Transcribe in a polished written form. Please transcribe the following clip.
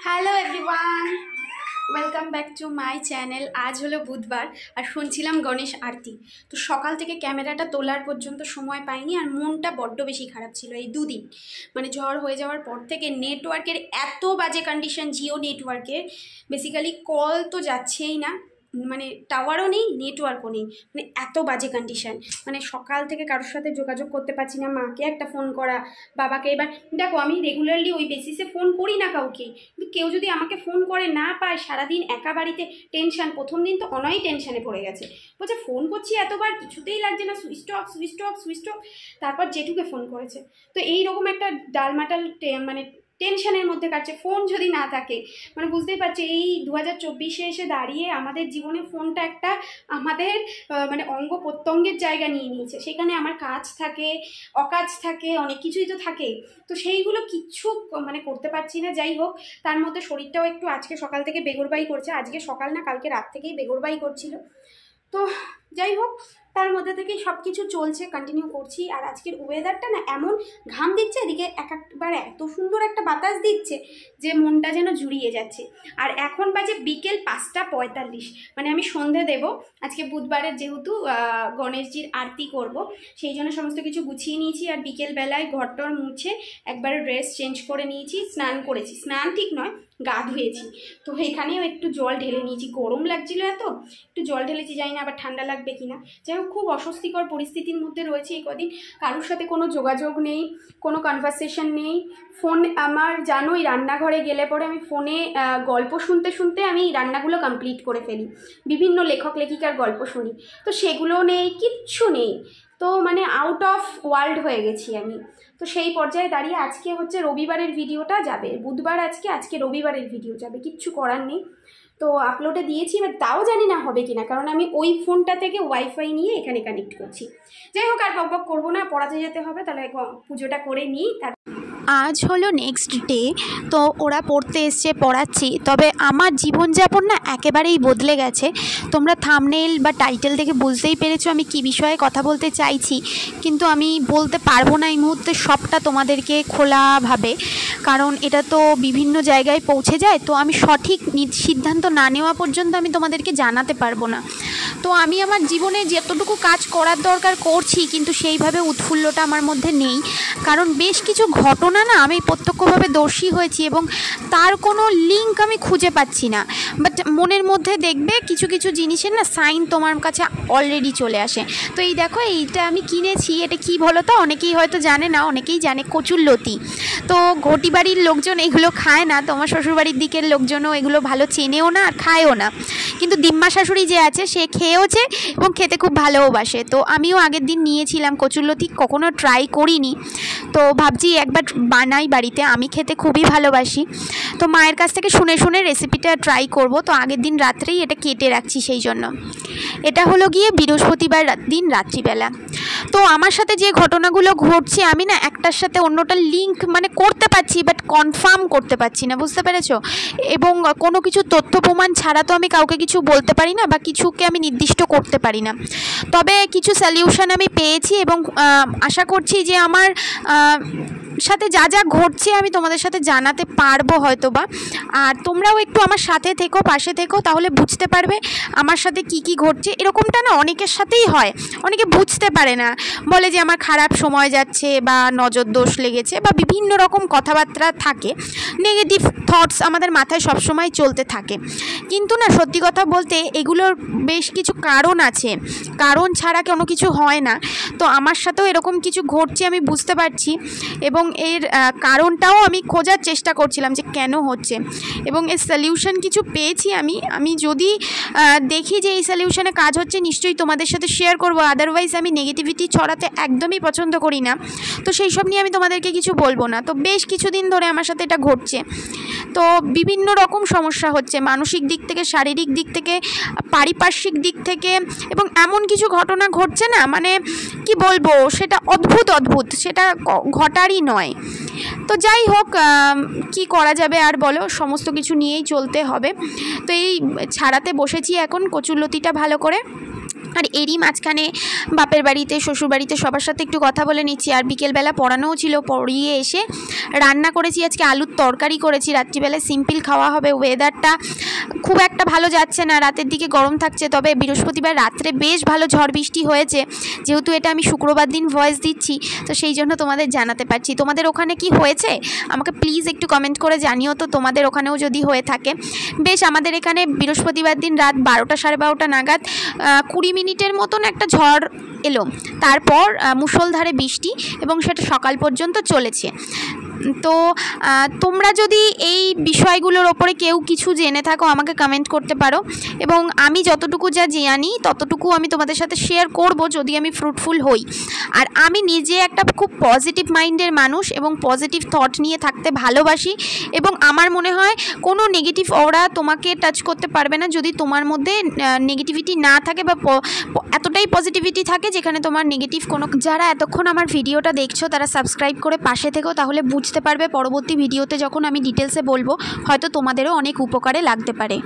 Hello everyone, welcome back to my channel. আজ হলো বুধবার আর শুনছিলাম গণেশ আরতি। তো সকাল থেকে ক্যামেরাটা তোলার পর্যন্ত সময় পাইনি আর মনটা বড্ড বেশি খারাপ ছিল এই দুদিন। মানে ঝড় হয়ে যাওয়ার পর থেকে নেটওয়ার্কের এত বাজে কন্ডিশন, জিও নেটওয়ার্কের বেসিক্যালি কল তো যাচ্ছেই না, মানে টাওয়ারও নেই, নেটওয়ার্কও নেই, মানে এত বাজে কন্ডিশন। মানে সকাল থেকে কারোর সাথে যোগাযোগ করতে পারছি না। মাকে একটা ফোন করা, বাবাকে। এবার দেখো, আমি রেগুলারলি ওই বেসিসে ফোন করি না কাউকে, কিন্তু কেউ যদি আমাকে ফোন করে না পায়, সারাদিন একা বাড়িতে টেনশন। প্রথম দিন তো অনয় টেনশনে পড়ে গেছে, বলছে ফোন করছি এতবার কিছুতেই লাগছে না, switch off switch off switch off. তারপর জেঠুকে ফোন করেছে। তো এইরকম একটা ডালমাটাল মানে টেনশনের মধ্যে কাটছে ফোন যদি না থাকে। মানে বুঝতেই পারছি এই 2024-এ এসে দাঁড়িয়ে আমাদের জীবনে ফোনটা একটা আমাদের মানে অঙ্গ প্রত্যঙ্গের জায়গা নিয়ে নিয়েছে। সেখানে আমার কাজ থাকে, অকাজ থাকে, অনেক কিছুই তো থাকে। তো সেইগুলো কিচ্ছু মানে করতে পারছি না। যাই হোক, তার মধ্যে শরীরটাও একটু আজকে সকাল থেকে বেগরবাই করছে। আজকে সকাল না, কালকে রাত থেকেই বেগরবাই করছিল। তো যাই হোক, তার মধ্যে থেকেই সব কিছু চলছে, কন্টিনিউ করছি। আর আজকের ওয়েদারটা না এমন ঘাম দিচ্ছে, এদিকে একবার এত সুন্দর একটা বাতাস দিচ্ছে যে মনটা যেন জুড়িয়ে যাচ্ছে। আর এখন বাজে বিকেল 5:45, মানে আমি সন্ধে দেব। আজকে বুধবারের যেহেতু গণেশজির আরতি করব, সেই জন্য সমস্ত কিছু গুছিয়ে নিয়েছি। আর বিকেলবেলায় ঘরটর মুছে একবার ড্রেস চেঞ্জ করে নিয়েছি, স্নান করেছি। স্নান ঠিক নয়, গা ধুয়েছি। তো এখানেও একটু জল ঢেলে নিয়েছি, গরম লাগছিল এত, একটু জল ঢেলেছি। জানি না আবার ঠান্ডা লাগবে কিনা। যাই হোক, খুব অস্বস্তিকর পরিস্থিতির মধ্যে রয়েছে এই কদিন। কারোর সাথে কোনো যোগাযোগ নেই, কোনো কনভারসেশন নেই। ফোন আমার জানোই, রান্নাঘরে গেলে পরে আমি ফোনে গল্প শুনতে শুনতে আমি রান্নাগুলো কমপ্লিট করে ফেলি। বিভিন্ন লেখক লেখিকার গল্প শুনি, তো সেগুলো নেই, কিচ্ছু নেই। তো মানে আউট অফ ওয়ার্ল্ড হয়ে গেছি আমি। তো সেই পর্যায়ে দাঁড়িয়ে আজকে হচ্ছে রবিবারের ভিডিওটা যাবে, বুধবার আজকে রবিবারের ভিডিও যাবে, কিচ্ছু করার নেই। তো আপলোডে দিয়েছি, এবার তাও জানি না হবে কিনা, কারণ আমি ওই ফোনটা থেকে ওয়াইফাই নিয়ে এখানে কানেক্ট করছি। যাই হোক, আর বক করবো না, পড়াতে যেতে হবে, তাহলে পুজোটা করে নিই। আজ হলো নেক্সট ডে। তো ওরা পড়তে এসছে, পড়াচ্ছি। তবে আমার জীবনযাপন না একেবারেই বদলে গেছে। তোমরা থাম্বনেইল বা টাইটেল দেখে বুঝতেই পেরেছো আমি কি বিষয়ে কথা বলতে চাইছি, কিন্তু আমি বলতে পারবো না এই মুহূর্তে সবটা তোমাদেরকে খোলাভাবে, কারণ এটা তো বিভিন্ন জায়গায় পৌঁছে যায়। তো আমি সঠিক সিদ্ধান্ত না নেওয়া পর্যন্ত আমি তোমাদেরকে জানাতে পারবো না। তো আমি আমার জীবনে যতটুকু কাজ করার দরকার করছি, কিন্তু সেইভাবে উৎফুল্লটা আমার মধ্যে নেই। কারণ বেশ কিছু ঘটনা না আমি প্রত্যক্ষভাবে দোষী হয়েছি এবং তার কোনো লিঙ্ক আমি খুঁজে পাচ্ছি না। বাট মনের মধ্যে দেখবে কিছু কিছু জিনিসের না সাইন তোমার কাছে অলরেডি চলে আসে। তো এই দেখো, এইটা আমি কিনেছি। এটা কি বলো তো, অনেকেই হয়তো জানে না, অনেকেই জানে কচুরলতি। তো ঘটি বাড়ির লোকজন এগুলো খায় না, তোমার শ্বশুরবাড়ির দিকের লোকজনও এগুলো ভালো চেনেও না আর খায়ও না। কিন্তু দিম্মা শাশুড়ি যে আছে সে খেয়েওছে এবং খেতে খুব ভালোবাসে। তো আমিও আগের দিন নিয়েছিলাম কচুরলতি, কখনো ট্রাই করিনি। তো ভাবছি একবার বানাই বাড়িতে, আমি খেতে খুবই ভালোবাসি। তো মায়ের কাছ থেকে শুনে শুনে রেসিপিটা ট্রাই করব। তো আগের দিন রাত্রেই এটা কেটে রাখছি, সেই জন্য। এটা হলো গিয়ে বৃহস্পতিবার দিন রাত্রিবেলা। তো আমার সাথে যে ঘটনাগুলো ঘটছে আমি না একটার সাথে অন্যটার লিঙ্ক মানে করতে পারছি, বাট কনফার্ম করতে পারছি না, বুঝতে পেরেছো? এবং কোনো কিছু তথ্য প্রমাণ ছাড়া তো আমি কাউকে কিছু বলতে পারি না বা কিছুকে আমি নির্দিষ্ট করতে পারি না। তবে কিছু সলিউশন আমি পেয়েছি এবং আশা করছি যে আমার সাথে যা যা ঘটছে আমি তোমাদের সাথে জানাতে পারবো হয়তো বা। আর তোমরাও একটু আমার সাথে থেকো, পাশে থেকো, তাহলে বুঝতে পারবে আমার সাথে কি কি ঘটছে। এরকমটা না অনেকের সাথেই হয়, অনেকে বুঝতে পারে না, বলে যে আমার খারাপ সময় যাচ্ছে বা নজর দোষ লেগেছে বা বিভিন্ন রকম কথাবার্তা থাকে, নেগেটিভ থটস আমাদের মাথায় সবসময় চলতে থাকে। কিন্তু না, সত্যি কথা বলতে এগুলোর বেশ কিছু কারণ আছে, কারণ ছাড়া কোনো কিছু হয় না। তো আমার সাথেও এরকম কিছু ঘটছে, আমি বুঝতে পারছি এবং এর কারণটাও আমি খোঁজার চেষ্টা করছিলাম যে কেন হচ্ছে, এবং এর সলিউশন কিছু পেয়েছি আমি যদি দেখি যে এই সলিউশনে কাজ হচ্ছে নিশ্চয়ই তোমাদের সাথে শেয়ার করব। আদারওয়াইজ আমি নেগেটিভিটি ছড়াতে একদমই পছন্দ করি না, তো সেই সব নিয়ে আমি তোমাদেরকে কিছু বলবো না। তো বেশ কিছুদিন ধরে আমার সাথে এটা ঘটছে। তো বিভিন্ন রকম সমস্যা হচ্ছে, মানসিক দিক থেকে, শারীরিক দিক থেকে, পারিপার্শ্বিক দিক থেকে, এবং এমন কিছু ঘটনা ঘটছে না, মানে কি বলবো, সেটা অদ্ভুত, সেটা ঘটারই নয়। তো যাই হোক, কি করা যাবে আর বলো, সমস্ত কিছু নিয়েই চলতে হবে। তো এই ছাড়াতে বসেছি এখন কচুরলতিটা ভালো করে। আর এরই মাঝখানে বাপের বাড়িতে শ্বশুর বাড়িতে সবার সাথে একটু কথা বলে নিচ্ছি। আর বিকেলবেলা পড়ানোও ছিল, পড়িয়ে এসে রান্না করেছি, আজকে আলুর তরকারি করেছি। রাত্রিবেলায় সিম্পল খাওয়া হবে। ওয়েদারটা খুব একটা ভালো যাচ্ছে না, রাতের দিকে গরম থাকছে, তবে বৃহস্পতিবার রাত্রে বেশ ভালো ঝড় বৃষ্টি হয়েছে। যেহেতু এটা আমি শুক্রবার দিন ভয়েস দিচ্ছি, তো সেই জন্য তোমাদের জানাতে পারছি। তোমাদের ওখানে কি হয়েছে আমাকে প্লিজ একটু কমেন্ট করে জানিও তো, তোমাদের ওখানেও যদি হয়ে থাকে। বেশ আমাদের এখানে বৃহস্পতিবার দিন রাত 12টা সাড়ে 12টা নাগাদ 20 মিনিটের মতন একটা ঝড় এলো, তারপর মুষলধারে বৃষ্টি, এবং সেটা সকাল পর্যন্ত চলেছে। তো তোমরা যদি এই বিষয়গুলোর ওপরে কেউ কিছু জেনে থাকো আমাকে কমেন্ট করতে পারো, এবং আমি যতটুকু যা জানি ততটুকু আমি তোমাদের সাথে শেয়ার করব যদি আমি ফ্রুটফুল হই। আর আমি নিজে একটা খুব পজিটিভ মাইন্ডের মানুষ এবং পজিটিভ থট নিয়ে থাকতে ভালোবাসি, এবং আমার মনে হয় কোনো নেগেটিভ অরা তোমাকে টাচ করতে পারবে না যদি তোমার মধ্যে নেগেটিভিটি না থাকে, বা এতটাই পজিটিভিটি থাকে যেখানে তোমার নেগেটিভ কোনো। যারা এতক্ষণ আমার ভিডিওটা দেখছো তারা সাবস্ক্রাইব করে পাশে থেকো, তাহলে বুঝতে পারবে পরবর্তী ভিডিওতে যখন আমি ডিটেলসে বলবো হয়তো তোমাদেরও অনেক উপকারে লাগতে পারে।